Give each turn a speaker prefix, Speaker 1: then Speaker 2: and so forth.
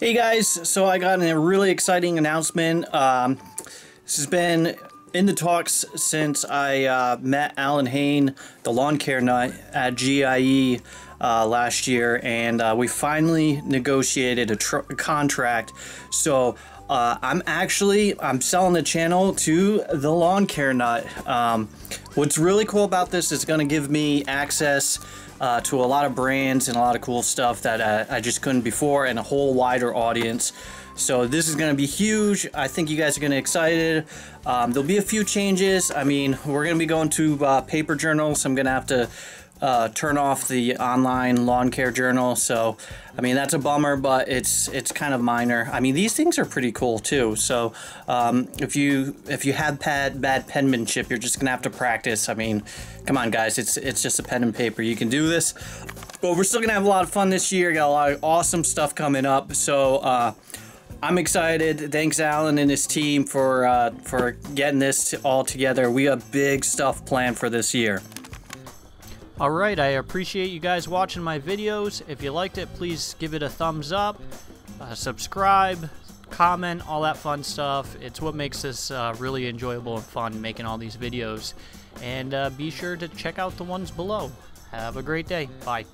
Speaker 1: Hey guys, so I got a really exciting announcement. This has been in the talks since I met Allyn Hane, the lawn care nut, at GIE last year, and we finally negotiated a contract. So I'm selling the channel to the lawn care nut. What's really cool about this is going to give me access to a lot of brands and a lot of cool stuff that I just couldn't before, and a whole wider audience. So this is going to be huge. I think you guys are going to be excited. There'll be a few changes. I mean, we're going to be going to paper journals. I'm going to have to turn off the online lawn care journal. So, I mean, that's a bummer, but it's kind of minor. I mean, these things are pretty cool too. So, if you have bad penmanship, you're just gonna have to practice. I mean, come on, guys, it's just a pen and paper. You can do this. But we're still gonna have a lot of fun this year. Got a lot of awesome stuff coming up. So, I'm excited. Thanks, Allyn and his team for getting this all together. We have big stuff planned for this year.
Speaker 2: Alright, I appreciate you guys watching my videos. If you liked it, please give it a thumbs up, subscribe, comment, all that fun stuff. It's what makes this really enjoyable and fun, making all these videos. And be sure to check out the ones below. Have a great day. Bye.